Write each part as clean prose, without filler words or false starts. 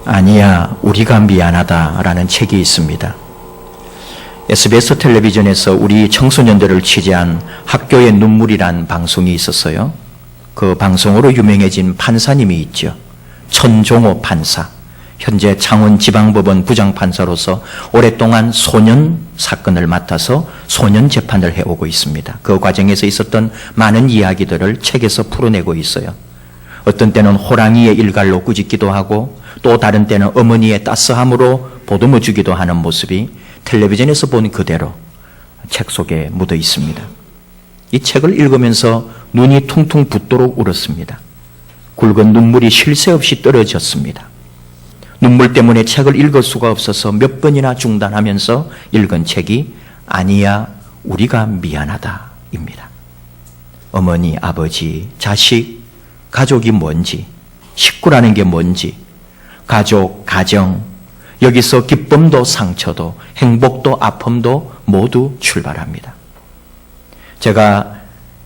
아니야, 우리가 미안하다라는 책이 있습니다. SBS 텔레비전에서 우리 청소년들을 취재한 학교의 눈물이란 방송이 있었어요. 그 방송으로 유명해진 판사님이 있죠. 천종호 판사. 현재 창원지방법원 부장판사로서 오랫동안 소년 사건을 맡아서 소년 재판을 해오고 있습니다. 그 과정에서 있었던 많은 이야기들을 책에서 풀어내고 있어요. 어떤 때는 호랑이의 일갈로 꾸짖기도 하고 또 다른 때는 어머니의 따스함으로 보듬어 주기도 하는 모습이 텔레비전에서 본 그대로 책 속에 묻어 있습니다. 이 책을 읽으면서 눈이 퉁퉁 붓도록 울었습니다. 굵은 눈물이 쉴 새 없이 떨어졌습니다. 눈물 때문에 책을 읽을 수가 없어서 몇 번이나 중단하면서 읽은 책이 아니야, 우리가 미안하다입니다. 어머니, 아버지, 자식, 가족이 뭔지, 식구라는 게 뭔지, 가족, 가정, 여기서 기쁨도 상처도 행복도 아픔도 모두 출발합니다. 제가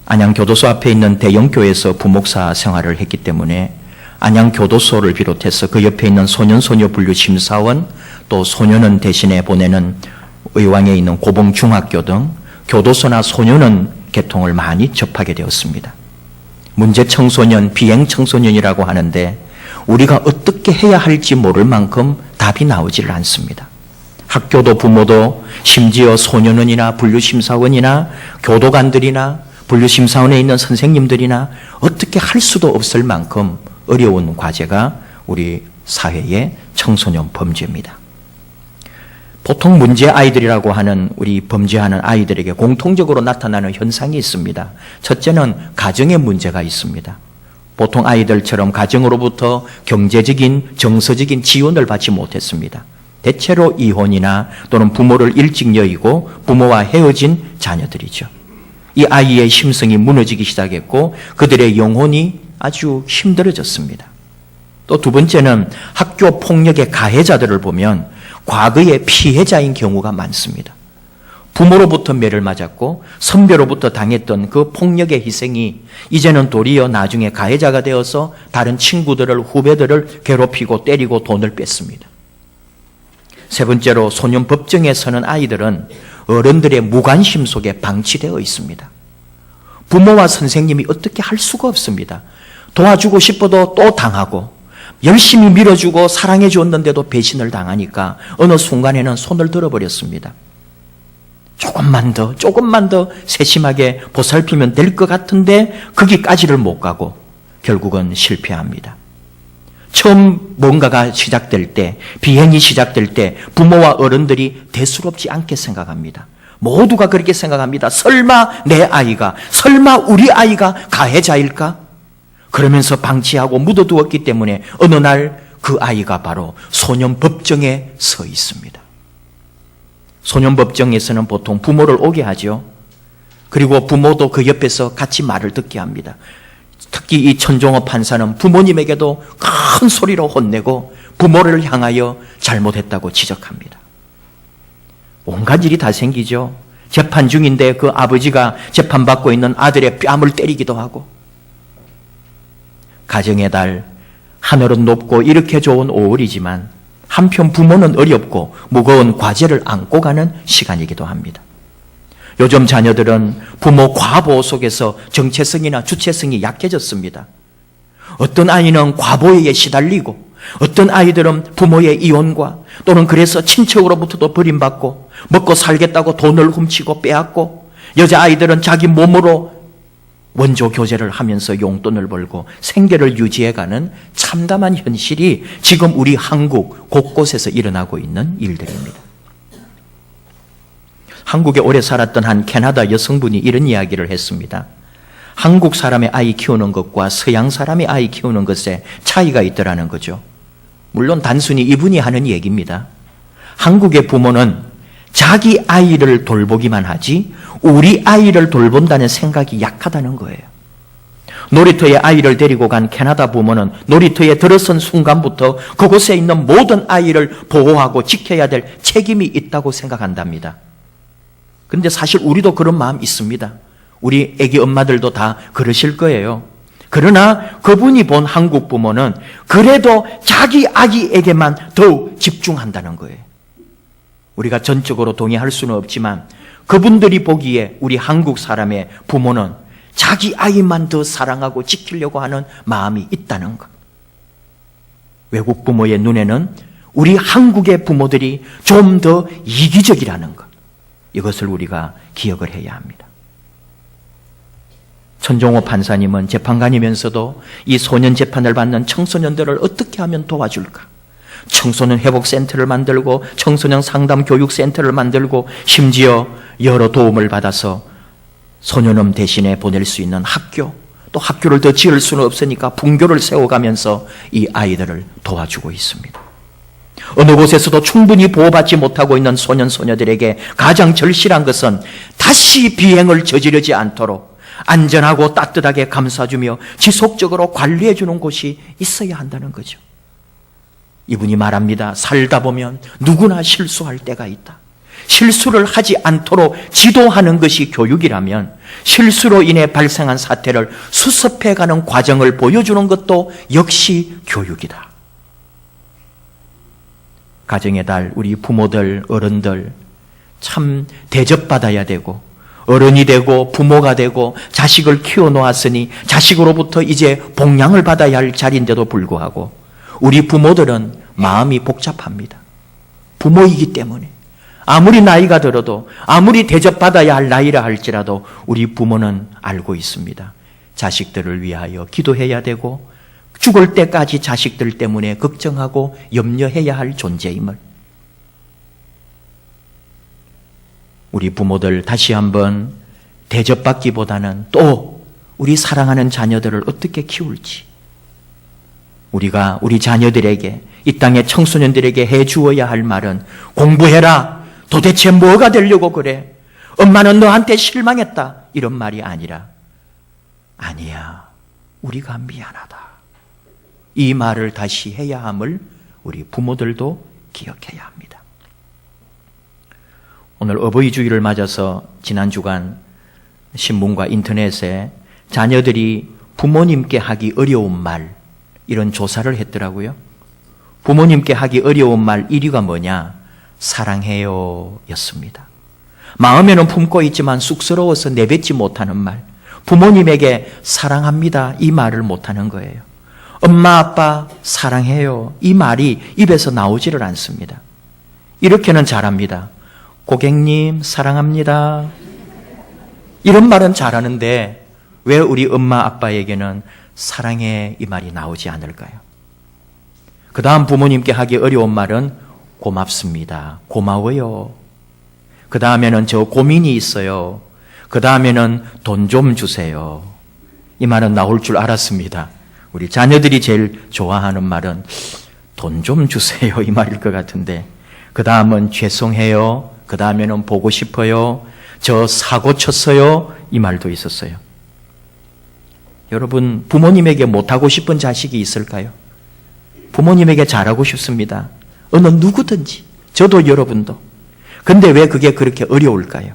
안양교도소 앞에 있는 대형교회에서 부목사 생활을 했기 때문에 안양교도소를 비롯해서 그 옆에 있는 소년소녀분류심사원, 또 소년원 대신에 보내는 의왕에 있는 고봉중학교 등 교도소나 소년원 계통을 많이 접하게 되었습니다. 문제청소년, 비행청소년이라고 하는데 우리가 어떻게 해야 할지 모를 만큼 답이 나오질 않습니다. 학교도 부모도 심지어 소년원이나 분류심사원이나 교도관들이나 분류심사원에 있는 선생님들이나 어떻게 할 수도 없을 만큼 어려운 과제가 우리 사회의 청소년 범죄입니다. 보통 문제 아이들이라고 하는 우리 범죄하는 아이들에게 공통적으로 나타나는 현상이 있습니다. 첫째는 가정에 문제가 있습니다. 보통 아이들처럼 가정으로부터 경제적인, 정서적인 지원을 받지 못했습니다. 대체로 이혼이나 또는 부모를 일찍 여의고 부모와 헤어진 자녀들이죠. 이 아이의 심성이 무너지기 시작했고 그들의 영혼이 아주 힘들어졌습니다. 또 두 번째는 학교 폭력의 가해자들을 보면 과거의 피해자인 경우가 많습니다. 부모로부터 매를 맞았고 선배로부터 당했던 그 폭력의 희생이 이제는 도리어 나중에 가해자가 되어서 다른 친구들을, 후배들을 괴롭히고 때리고 돈을 뺐습니다. 세 번째로 소년 법정에 서는 아이들은 어른들의 무관심 속에 방치되어 있습니다. 부모와 선생님이 어떻게 할 수가 없습니다. 도와주고 싶어도 또 당하고 열심히 밀어주고 사랑해 주었는데도 배신을 당하니까 어느 순간에는 손을 들어버렸습니다. 조금만 더 세심하게 보살피면 될 것 같은데 거기까지를 못 가고 결국은 실패합니다. 처음 뭔가가 시작될 때, 비행이 시작될 때 부모와 어른들이 대수롭지 않게 생각합니다. 모두가 그렇게 생각합니다. 설마 내 아이가, 설마 우리 아이가 가해자일까? 그러면서 방치하고 묻어두었기 때문에 어느 날 그 아이가 바로 소년법정에 서 있습니다. 소년법정에서는 보통 부모를 오게 하죠. 그리고 부모도 그 옆에서 같이 말을 듣게 합니다. 특히 이 천종호 판사는 부모님에게도 큰 소리로 혼내고 부모를 향하여 잘못했다고 지적합니다. 온갖 일이 다 생기죠. 재판 중인데 그 아버지가 재판받고 있는 아들의 뺨을 때리기도 하고, 가정의 달, 하늘은 높고 이렇게 좋은 5월이지만 한편 부모는 어렵고 무거운 과제를 안고 가는 시간이기도 합니다. 요즘 자녀들은 부모 과보호 속에서 정체성이나 주체성이 약해졌습니다. 어떤 아이는 과보에 시달리고 어떤 아이들은 부모의 이혼과 또는 그래서 친척으로부터도 버림받고 먹고 살겠다고 돈을 훔치고 빼앗고, 여자아이들은 자기 몸으로 원조 교제를 하면서 용돈을 벌고 생계를 유지해가는 참담한 현실이 지금 우리 한국 곳곳에서 일어나고 있는 일들입니다. 한국에 오래 살았던 한 캐나다 여성분이 이런 이야기를 했습니다. 한국 사람의 아이 키우는 것과 서양 사람의 아이 키우는 것에 차이가 있더라는 거죠. 물론 단순히 이분이 하는 얘기입니다. 한국의 부모는 자기 아이를 돌보기만 하지 우리 아이를 돌본다는 생각이 약하다는 거예요. 놀이터에 아이를 데리고 간 캐나다 부모는 놀이터에 들어선 순간부터 그곳에 있는 모든 아이를 보호하고 지켜야 될 책임이 있다고 생각한답니다. 그런데 사실 우리도 그런 마음 있습니다. 우리 애기 엄마들도 다 그러실 거예요. 그러나 그분이 본 한국 부모는 그래도 자기 아기에게만 더욱 집중한다는 거예요. 우리가 전적으로 동의할 수는 없지만 그분들이 보기에 우리 한국 사람의 부모는 자기 아이만 더 사랑하고 지키려고 하는 마음이 있다는 것. 외국 부모의 눈에는 우리 한국의 부모들이 좀 더 이기적이라는 것. 이것을 우리가 기억을 해야 합니다. 천종호 판사님은 재판관이면서도 이 소년 재판을 받는 청소년들을 어떻게 하면 도와줄까? 청소년 회복센터를 만들고 청소년 상담 교육센터를 만들고 심지어 여러 도움을 받아서 소년원 대신에 보낼 수 있는 학교, 또 학교를 더 지을 수는 없으니까 분교를 세워가면서 이 아이들을 도와주고 있습니다. 어느 곳에서도 충분히 보호받지 못하고 있는 소년, 소녀들에게 가장 절실한 것은 다시 비행을 저지르지 않도록 안전하고 따뜻하게 감싸주며 지속적으로 관리해주는 곳이 있어야 한다는 거죠. 이분이 말합니다. 살다 보면 누구나 실수할 때가 있다. 실수를 하지 않도록 지도하는 것이 교육이라면 실수로 인해 발생한 사태를 수습해가는 과정을 보여주는 것도 역시 교육이다. 가정의 달, 우리 부모들, 어른들 참 대접받아야 되고 어른이 되고 부모가 되고 자식을 키워놓았으니 자식으로부터 이제 복양을 받아야 할 자리인데도 불구하고 우리 부모들은 마음이 복잡합니다. 부모이기 때문에 아무리 나이가 들어도 아무리 대접받아야 할 나이라 할지라도 우리 부모는 알고 있습니다. 자식들을 위하여 기도해야 되고 죽을 때까지 자식들 때문에 걱정하고 염려해야 할 존재임을. 우리 부모들 다시 한번 대접받기보다는 또 우리 사랑하는 자녀들을 어떻게 키울지 우리가 우리 자녀들에게 이 땅의 청소년들에게 해주어야 할 말은 공부해라. 도대체 뭐가 되려고 그래? 엄마는 너한테 실망했다. 이런 말이 아니라 아니야. 우리가 미안하다. 이 말을 다시 해야 함을 우리 부모들도 기억해야 합니다. 오늘 어버이 주일을 맞아서 지난 주간 신문과 인터넷에 자녀들이 부모님께 하기 어려운 말 이런 조사를 했더라고요. 부모님께 하기 어려운 말 1위가 뭐냐? 사랑해요 였습니다. 마음에는 품고 있지만 쑥스러워서 내뱉지 못하는 말. 부모님에게 사랑합니다 이 말을 못하는 거예요. 엄마 아빠 사랑해요 이 말이 입에서 나오지를 않습니다. 이렇게는 잘합니다. 고객님 사랑합니다 이런 말은 잘하는데 왜 우리 엄마 아빠에게는 사랑해 이 말이 나오지 않을까요? 그 다음 부모님께 하기 어려운 말은 고맙습니다. 고마워요. 그 다음에는 저 고민이 있어요. 그 다음에는 돈 좀 주세요. 이 말은 나올 줄 알았습니다. 우리 자녀들이 제일 좋아하는 말은 돈 좀 주세요 이 말일 것 같은데 그 다음은 죄송해요. 그 다음에는 보고 싶어요. 저 사고 쳤어요. 이 말도 있었어요. 여러분 부모님에게 못하고 싶은 자식이 있을까요? 부모님에게 잘하고 싶습니다. 어느 누구든지 저도 여러분도. 근데 왜 그게 그렇게 어려울까요?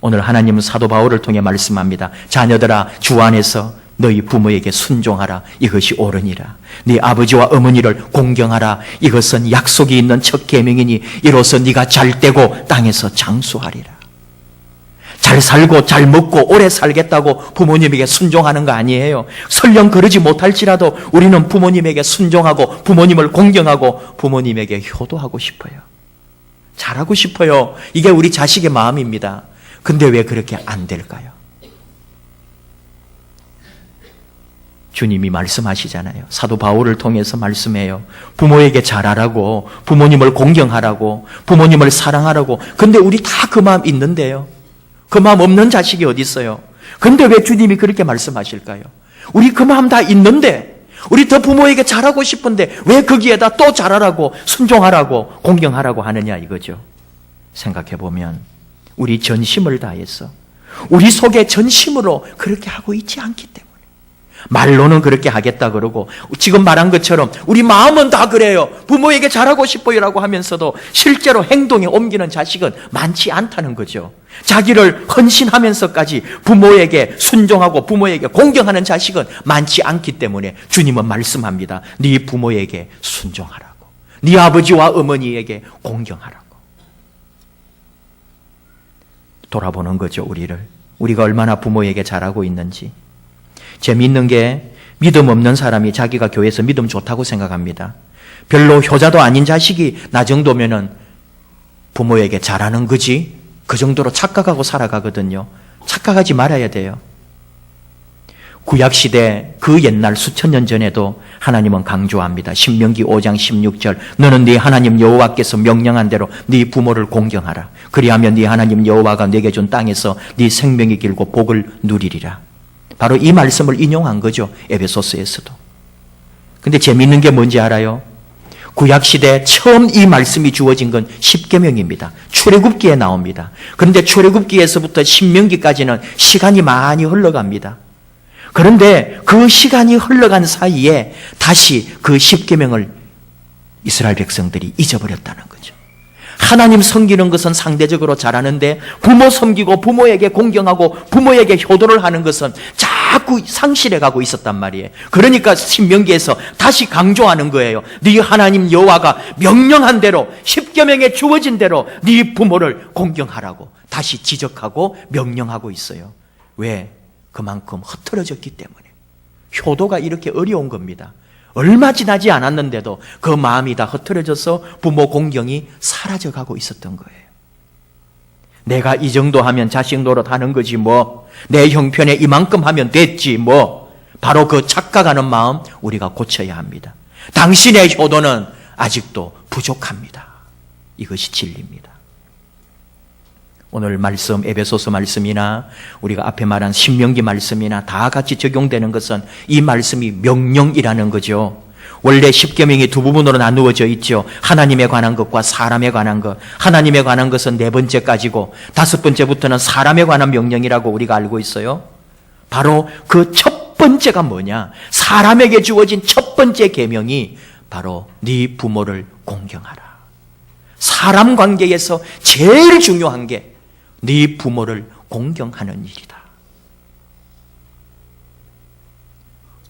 오늘 하나님은 사도 바울을 통해 말씀합니다. 자녀들아 주 안에서 너희 부모에게 순종하라. 이것이 옳으니라. 네 아버지와 어머니를 공경하라. 이것은 약속이 있는 첫 계명이니 이로써 네가 잘 되고 땅에서 장수하리라. 잘 살고 잘 먹고 오래 살겠다고 부모님에게 순종하는 거 아니에요. 설령 그러지 못할지라도 우리는 부모님에게 순종하고 부모님을 공경하고 부모님에게 효도하고 싶어요. 잘하고 싶어요. 이게 우리 자식의 마음입니다. 근데 왜 그렇게 안 될까요? 주님이 말씀하시잖아요. 사도 바울을 통해서 말씀해요. 부모에게 잘하라고, 부모님을 공경하라고, 부모님을 사랑하라고. 근데 우리 다 그 마음 있는데요. 그 마음 없는 자식이 어디 있어요? 근데 왜 주님이 그렇게 말씀하실까요? 우리 그 마음 다 있는데, 우리 더 부모에게 잘하고 싶은데 왜 거기에다 또 잘하라고, 순종하라고, 공경하라고 하느냐 이거죠. 생각해보면 우리 전심을 다해서 우리 속에 전심으로 그렇게 하고 있지 않기 때문에 말로는 그렇게 하겠다 그러고 지금 말한 것처럼 우리 마음은 다 그래요. 부모에게 잘하고 싶어요라고 하면서도 실제로 행동에 옮기는 자식은 많지 않다는 거죠. 자기를 헌신하면서까지 부모에게 순종하고 부모에게 공경하는 자식은 많지 않기 때문에 주님은 말씀합니다. 네 부모에게 순종하라고. 네 아버지와 어머니에게 공경하라고. 돌아보는 거죠, 우리를. 우리가 얼마나 부모에게 잘하고 있는지. 재미있는 게 믿음 없는 사람이 자기가 교회에서 믿음 좋다고 생각합니다. 별로 효자도 아닌 자식이 나 정도면은 부모에게 잘하는 거지? 그 정도로 착각하고 살아가거든요. 착각하지 말아야 돼요. 구약시대 그 옛날 수천 년 전에도 하나님은 강조합니다. 신명기 5장 16절 너는 네 하나님 여호와께서 명령한 대로 네 부모를 공경하라. 그리하면 네 하나님 여호와가 네게 준 땅에서 네 생명이 길고 복을 누리리라. 바로 이 말씀을 인용한 거죠. 에베소서에서도. 근데 재미있는 게 뭔지 알아요? 구약시대 처음 이 말씀이 주어진 건 십계명입니다. 출애굽기에 나옵니다. 그런데 출애굽기에서부터 신명기까지는 시간이 많이 흘러갑니다. 그런데 그 시간이 흘러간 사이에 다시 그 십계명을 이스라엘 백성들이 잊어버렸다는 거죠. 하나님 섬기는 것은 상대적으로 잘하는데 부모 섬기고 부모에게 공경하고 부모에게 효도를 하는 것은 자꾸 상실해 가고 있었단 말이에요. 그러니까 신명기에서 다시 강조하는 거예요. 네 하나님 여호와가 명령한 대로 십계명에 주어진 대로 네 부모를 공경하라고 다시 지적하고 명령하고 있어요. 왜? 그만큼 흐트러졌기 때문에. 효도가 이렇게 어려운 겁니다. 얼마 지나지 않았는데도 그 마음이 다 흐트러져서 부모 공경이 사라져가고 있었던 거예요. 내가 이 정도 하면 자식 노릇하는 거지 뭐. 내 형편에 이만큼 하면 됐지 뭐. 바로 그 착각하는 마음 우리가 고쳐야 합니다. 당신의 효도는 아직도 부족합니다. 이것이 진리입니다. 오늘 말씀, 에베소서 말씀이나 우리가 앞에 말한 신명기 말씀이나 다 같이 적용되는 것은 이 말씀이 명령이라는 거죠. 원래 십계명이 두 부분으로 나누어져 있죠. 하나님에 관한 것과 사람에 관한 것. 하나님에 관한 것은 네 번째까지고 다섯 번째부터는 사람에 관한 명령이라고 우리가 알고 있어요. 바로 그 첫 번째가 뭐냐? 사람에게 주어진 첫 번째 계명이 바로 네 부모를 공경하라. 사람 관계에서 제일 중요한 게 네 부모를 공경하는 일이다.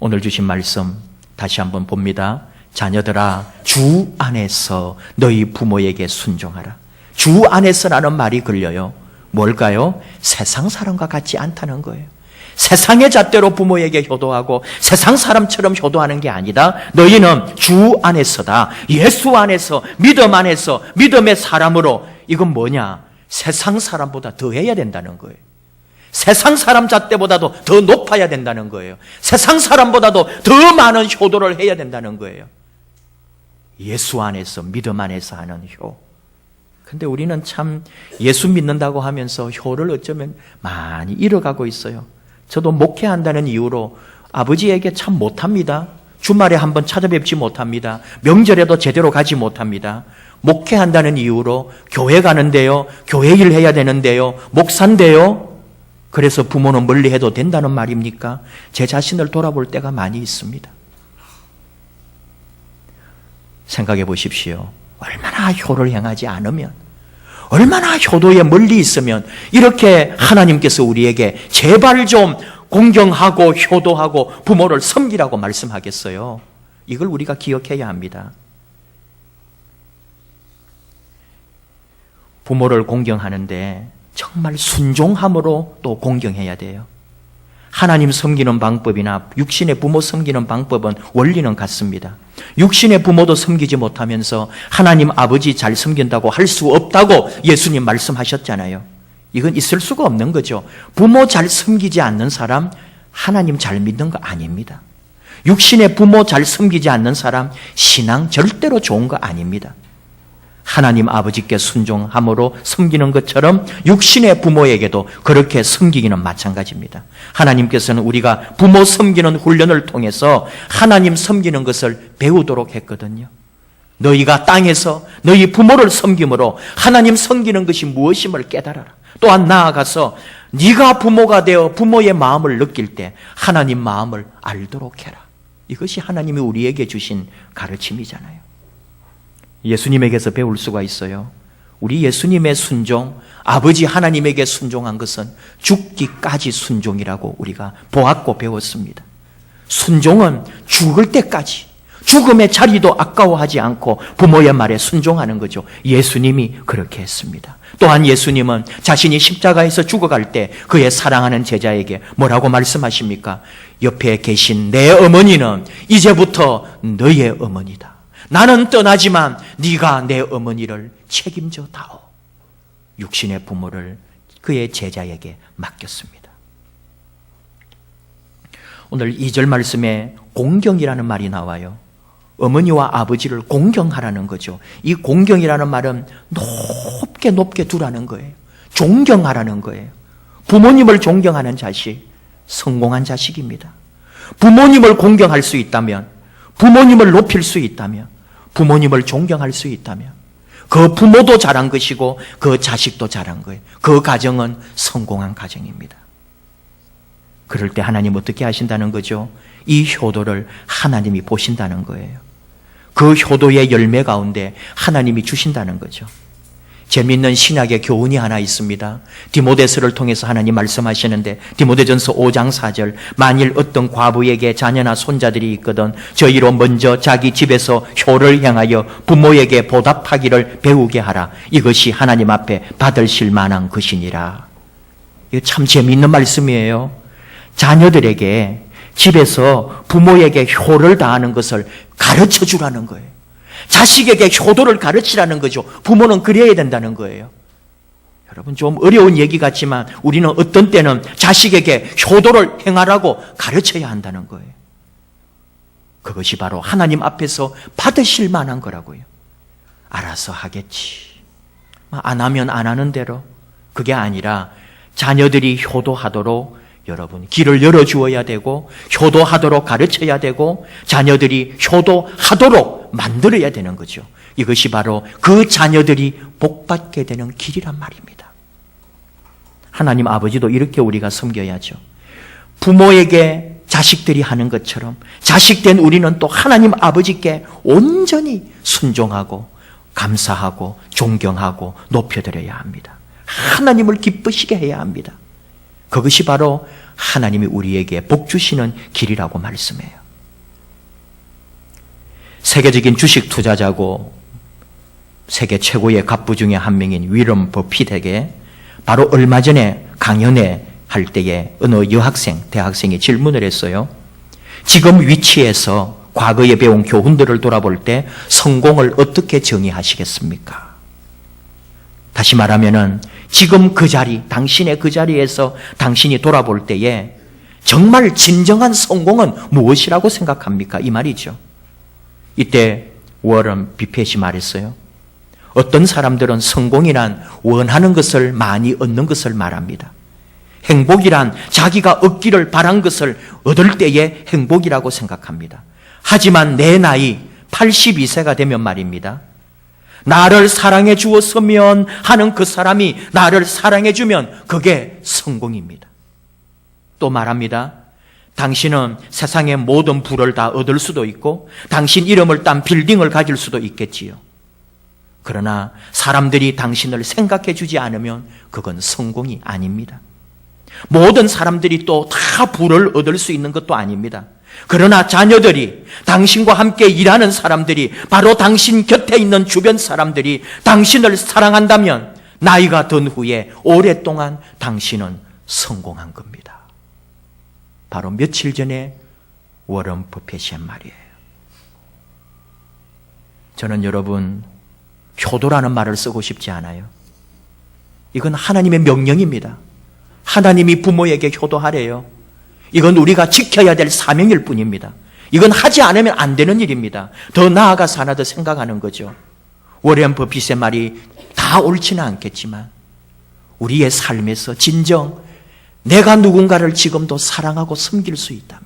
오늘 주신 말씀 다시 한번 봅니다. 자녀들아, 주 안에서 너희 부모에게 순종하라. 주 안에서라는 말이 걸려요. 뭘까요? 세상 사람과 같지 않다는 거예요. 세상의 잣대로 부모에게 효도하고 세상 사람처럼 효도하는 게 아니다. 너희는 주 안에서다. 예수 안에서, 믿음 안에서, 믿음의 사람으로. 이건 뭐냐? 세상 사람보다 더 해야 된다는 거예요. 세상 사람 잣대보다도 더 높아야 된다는 거예요. 세상 사람보다도 더 많은 효도를 해야 된다는 거예요. 예수 안에서, 믿음 안에서 하는 효. 근데 우리는 참 예수 믿는다고 하면서 효를 어쩌면 많이 잃어가고 있어요. 저도 목회한다는 이유로 아버지에게 참 못합니다. 주말에 한번 찾아뵙지 못합니다. 명절에도 제대로 가지 못합니다. 목회한다는 이유로 교회 가는데요, 교회 일 해야 되는데요, 목사인데요, 그래서 부모는 멀리 해도 된다는 말입니까? 제 자신을 돌아볼 때가 많이 있습니다. 생각해 보십시오. 얼마나 효를 행하지 않으면, 얼마나 효도에 멀리 있으면 이렇게 하나님께서 우리에게 제발 좀 공경하고 효도하고 부모를 섬기라고 말씀하겠어요. 이걸 우리가 기억해야 합니다. 부모를 공경하는데 정말 순종함으로 또 공경해야 돼요. 하나님 섬기는 방법이나 육신의 부모 섬기는 방법은 원리는 같습니다. 육신의 부모도 섬기지 못하면서 하나님 아버지 잘 섬긴다고 할 수 없다고 예수님 말씀하셨잖아요. 이건 있을 수가 없는 거죠. 부모 잘 섬기지 않는 사람 하나님 잘 믿는 거 아닙니다. 육신의 부모 잘 섬기지 않는 사람 신앙 절대로 좋은 거 아닙니다. 하나님 아버지께 순종함으로 섬기는 것처럼 육신의 부모에게도 그렇게 섬기기는 마찬가지입니다. 하나님께서는 우리가 부모 섬기는 훈련을 통해서 하나님 섬기는 것을 배우도록 했거든요. 너희가 땅에서 너희 부모를 섬김으로 하나님 섬기는 것이 무엇임을 깨달아라. 또한 나아가서 네가 부모가 되어 부모의 마음을 느낄 때 하나님 마음을 알도록 해라. 이것이 하나님이 우리에게 주신 가르침이잖아요. 예수님에게서 배울 수가 있어요. 우리 예수님의 순종, 아버지 하나님에게 순종한 것은 죽기까지 순종이라고 우리가 보았고 배웠습니다. 순종은 죽을 때까지, 죽음의 자리도 아까워하지 않고 부모의 말에 순종하는 거죠. 예수님이 그렇게 했습니다. 또한 예수님은 자신이 십자가에서 죽어갈 때 그의 사랑하는 제자에게 뭐라고 말씀하십니까? 옆에 계신 내 어머니는 이제부터 너의 어머니다. 나는 떠나지만 네가 내 어머니를 책임져 다오. 육신의 부모를 그의 제자에게 맡겼습니다. 오늘 2절 말씀에 공경이라는 말이 나와요. 어머니와 아버지를 공경하라는 거죠. 이 공경이라는 말은 높게 높게 두라는 거예요. 존경하라는 거예요. 부모님을 존경하는 자식, 성공한 자식입니다. 부모님을 공경할 수 있다면, 부모님을 높일 수 있다면, 부모님을 존경할 수 있다면 그 부모도 잘한 것이고 그 자식도 잘한 거예요. 그 가정은 성공한 가정입니다. 그럴 때 하나님 어떻게 하신다는 거죠? 이 효도를 하나님이 보신다는 거예요. 그 효도의 열매 가운데 하나님이 주신다는 거죠. 재미있는 신약의 교훈이 하나 있습니다. 디모데서를 통해서 하나님 말씀하시는데 디모데전서 5장 4절 만일 어떤 과부에게 자녀나 손자들이 있거든 저희로 먼저 자기 집에서 효를 향하여 부모에게 보답하기를 배우게 하라. 이것이 하나님 앞에 받으실 만한 것이니라. 이거 참 재미있는 말씀이에요. 자녀들에게 집에서 부모에게 효를 다하는 것을 가르쳐 주라는 거예요. 자식에게 효도를 가르치라는 거죠. 부모는 그래야 된다는 거예요. 여러분 좀 어려운 얘기 같지만 우리는 어떤 때는 자식에게 효도를 행하라고 가르쳐야 한다는 거예요. 그것이 바로 하나님 앞에서 받으실 만한 거라고요. 알아서 하겠지. 안 하면 안 하는 대로. 그게 아니라 자녀들이 효도하도록 여러분 길을 열어주어야 되고 효도하도록 가르쳐야 되고 자녀들이 효도하도록 만들어야 되는 거죠. 이것이 바로 그 자녀들이 복받게 되는 길이란 말입니다. 하나님 아버지도 이렇게 우리가 섬겨야죠. 부모에게 자식들이 하는 것처럼 자식된 우리는 또 하나님 아버지께 온전히 순종하고 감사하고 존경하고 높여드려야 합니다. 하나님을 기쁘시게 해야 합니다. 그것이 바로 하나님이 우리에게 복 주시는 길이라고 말씀해요. 세계적인 주식 투자자고 세계 최고의 갑부 중에 한 명인 위런 버핏에게 바로 얼마 전에 강연회 할 때에 어느 여학생, 대학생이 질문을 했어요. 지금 위치에서 과거에 배운 교훈들을 돌아볼 때 성공을 어떻게 정의하시겠습니까? 다시 말하면은 지금 그 자리, 당신의 그 자리에서 당신이 돌아볼 때에 정말 진정한 성공은 무엇이라고 생각합니까? 이 말이죠. 이때 워런 비펫이 말했어요. 어떤 사람들은 성공이란 원하는 것을 많이 얻는 것을 말합니다. 행복이란 자기가 얻기를 바란 것을 얻을 때의 행복이라고 생각합니다. 하지만 내 나이 82세가 되면 말입니다. 나를 사랑해 주었으면 하는 그 사람이 나를 사랑해 주면 그게 성공입니다. 또 말합니다. 당신은 세상의 모든 부를 다 얻을 수도 있고 당신 이름을 딴 빌딩을 가질 수도 있겠지요. 그러나 사람들이 당신을 생각해 주지 않으면 그건 성공이 아닙니다. 모든 사람들이 또 다 부를 얻을 수 있는 것도 아닙니다. 그러나 자녀들이, 당신과 함께 일하는 사람들이, 바로 당신 곁에 있는 주변 사람들이 당신을 사랑한다면 나이가 든 후에 오랫동안 당신은 성공한 겁니다. 바로 며칠 전에 워런 버핏의 말이에요. 저는 여러분 효도라는 말을 쓰고 싶지 않아요. 이건 하나님의 명령입니다. 하나님이 부모에게 효도하래요. 이건 우리가 지켜야 될 사명일 뿐입니다. 이건 하지 않으면 안 되는 일입니다. 더 나아가서 하나 더 생각하는 거죠. 워런 버핏의 말이 다 옳지는 않겠지만 우리의 삶에서 진정 내가 누군가를 지금도 사랑하고 섬길 수 있다면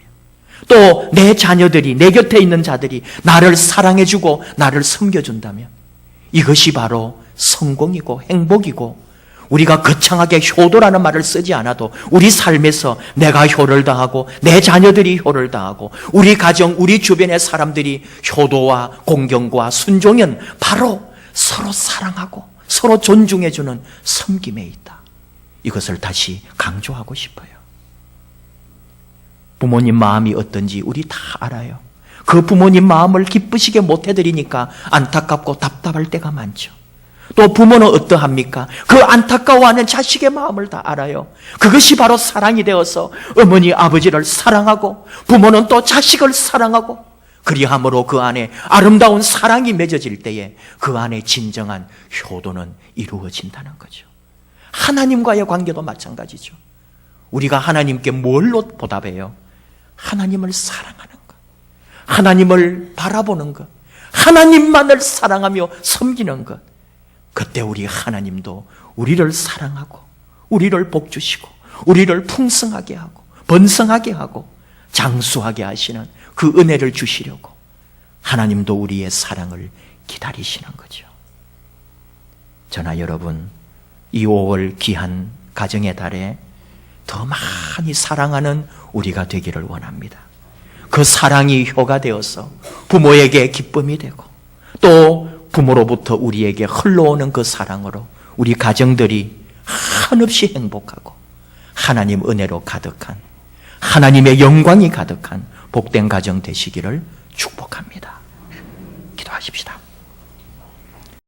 또 내 자녀들이, 내 곁에 있는 자들이 나를 사랑해주고 나를 섬겨준다면 이것이 바로 성공이고 행복이고 우리가 거창하게 효도라는 말을 쓰지 않아도 우리 삶에서 내가 효를 다하고 내 자녀들이 효를 다하고 우리 가정, 우리 주변의 사람들이 효도와 공경과 순종은 바로 서로 사랑하고 서로 존중해주는 섬김에 있다. 이것을 다시 강조하고 싶어요. 부모님 마음이 어떤지 우리 다 알아요. 그 부모님 마음을 기쁘시게 못 해드리니까 안타깝고 답답할 때가 많죠. 또 부모는 어떠합니까? 그 안타까워하는 자식의 마음을 다 알아요. 그것이 바로 사랑이 되어서 어머니, 아버지를 사랑하고 부모는 또 자식을 사랑하고 그리함으로 그 안에 아름다운 사랑이 맺어질 때에 그 안에 진정한 효도는 이루어진다는 거죠. 하나님과의 관계도 마찬가지죠. 우리가 하나님께 뭘로 보답해요? 하나님을 사랑하는 것, 하나님을 바라보는 것, 하나님만을 사랑하며 섬기는 것. 그때 우리 하나님도 우리를 사랑하고 우리를 복주시고 우리를 풍성하게 하고 번성하게 하고 장수하게 하시는 그 은혜를 주시려고 하나님도 우리의 사랑을 기다리시는 거죠. 저나 여러분, 이 5월 귀한 가정의 달에 더 많이 사랑하는 우리가 되기를 원합니다. 그 사랑이 효가 되어서 부모에게 기쁨이 되고 또 부모로부터 우리에게 흘러오는 그 사랑으로 우리 가정들이 한없이 행복하고 하나님 은혜로 가득한 하나님의 영광이 가득한 복된 가정 되시기를 축복합니다. 기도하십시다.